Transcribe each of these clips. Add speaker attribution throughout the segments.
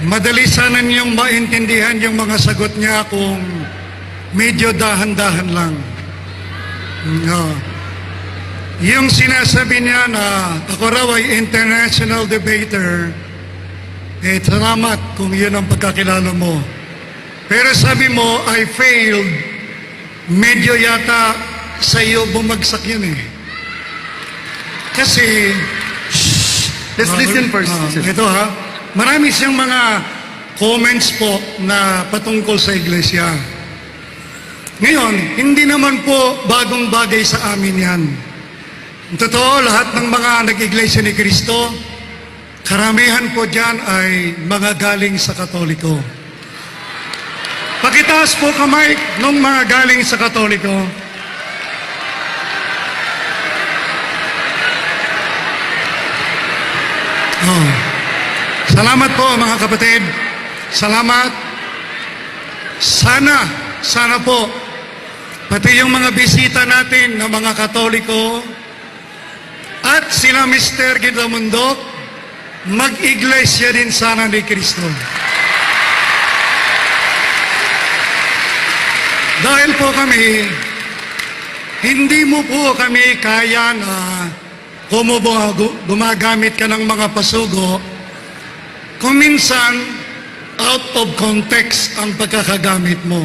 Speaker 1: Madali sana niyong maintindihan yung mga sagot niya kung medyo dahan-dahan lang. No. Yung sinasabi niya na ako raw ay international debater, salamat kung yun ang pagkakilala mo. Pero sabi mo, I failed, medyo yata sa iyo bumagsak yun eh. Kasi,
Speaker 2: Let's listen first.
Speaker 1: ito ha, marami siyang mga comments po na patungkol sa iglesia. Ngayon, hindi naman po bagong bagay sa amin yan. Totoo, lahat ng mga nag-iglesia ni Kristo, karamihan po dyan ay mga galing sa Katoliko. Pakitaas po kamay ng mga galing sa Katoliko. Oh. Salamat po mga kapatid. Salamat. Sana po, pati yung mga bisita natin na mga Katoliko at sila Mr. Gidamundok, mag-iglesia din sana ni Kristo. Dahil po kami, hindi mo po kami kaya na gumagamit ka ng mga pasugo kung minsan out of context ang pagkakagamit mo.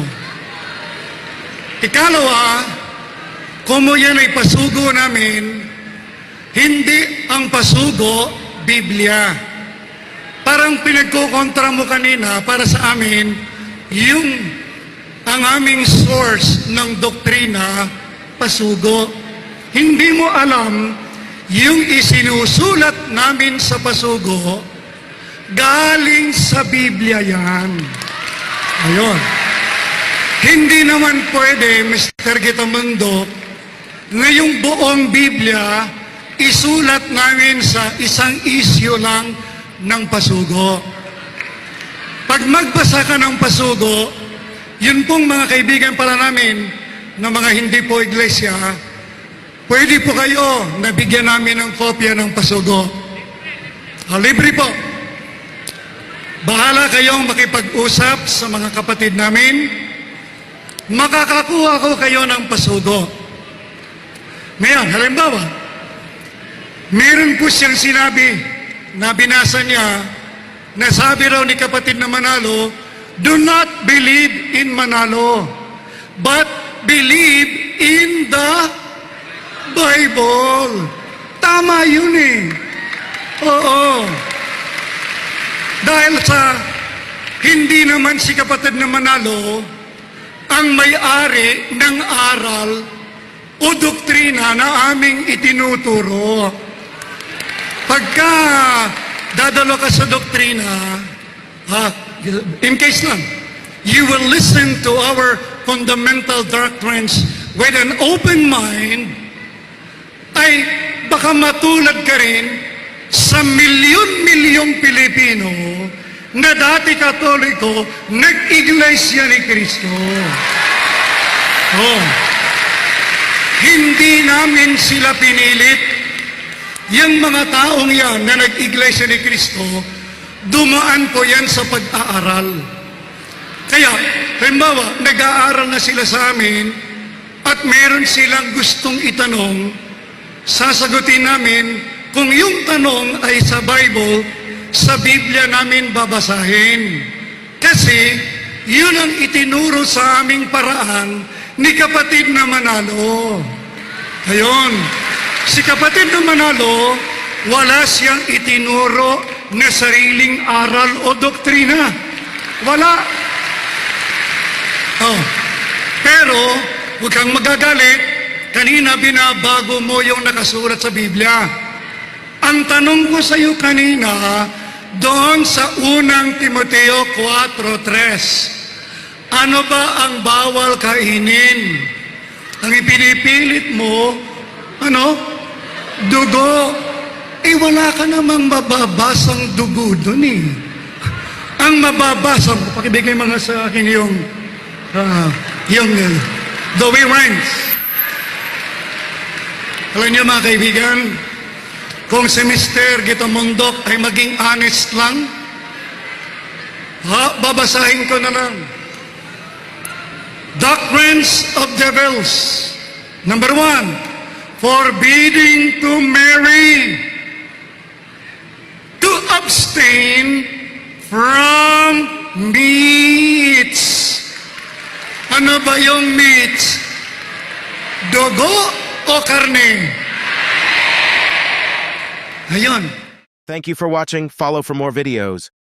Speaker 1: Ikalawa, kung yan ay pasugo namin, hindi ang pasugo Biblia. Parang pinagkukontra mo kanina para sa amin, ang aming source ng doktrina, pasugo. Hindi mo alam, yung isinusulat namin sa pasugo, galing sa Biblia yan. Ayun. Hindi naman pwede, Mr. Gitamundo, na yung buong Biblia, isulat namin sa isang issue lang ng pasugo. Pag magbasa ka ng pasugo, yun pong mga kaibigan pala namin na mga hindi po iglesia, pwede po kayo na bigyan namin ng kopya ng pasugo. Libre po. Bahala kayong makipag-usap sa mga kapatid namin. Makakakuha ko kayo ng pasugo. Ngayon, halimbawa, meron po siyang sinabi na binasa niya, na sabi raw ni kapatid na Manalo, do not believe in Manalo, but believe in the Bible. Tama yun eh. Oo. Dahil sa hindi naman si kapatid na Manalo ang may-ari ng aral o doktrina na aming itinuturo. Pagka dadalo ka sa doktrina, in case lang, you will listen to our fundamental doctrines with an open mind, ay baka matulad ka rin sa milyon-milyong Pilipino na dati Katoliko, nag-iglesia ni Kristo. Oh. Hindi namin sila pinilit. Yung mga taong yan na nag-iglesia ni Kristo, dumaan po yan sa pag-aaral. Kaya, halimbawa, nag-aaral na sila sa amin at meron silang gustong itanong, sasagutin namin kung yung tanong ay sa Bible, sa Biblia namin babasahin. Kasi, yun ang itinuro sa aming paraan ni kapatid na Manalo. Ayun. Si kapatid na Manalo, wala siyang itinuro na sariling aral o doktrina. Wala. Oh. Pero, huwag kang magagalit, kanina binabago mo yung nakasulat sa Biblia. Ang tanong ko sa iyo kanina, doon sa unang Timoteo 4:3, ano ba ang bawal kainin? Ang ipinipilit mo, dugo. Wala ka namang mababasang dugo doon eh. Ang mababasang, pakibigay mga sa akin yung Dewey Rhymes. Alam niyo mga kaibigan, kung si Mr. Gitamundok ay maging honest lang, Babasahin ko na lang. Doctrines of devils. Number 1, forbidding to marry, to abstain from meats. Ano ba yung meats? Dugo o karne? Ayun.
Speaker 3: Thank you for watching. Follow for more videos.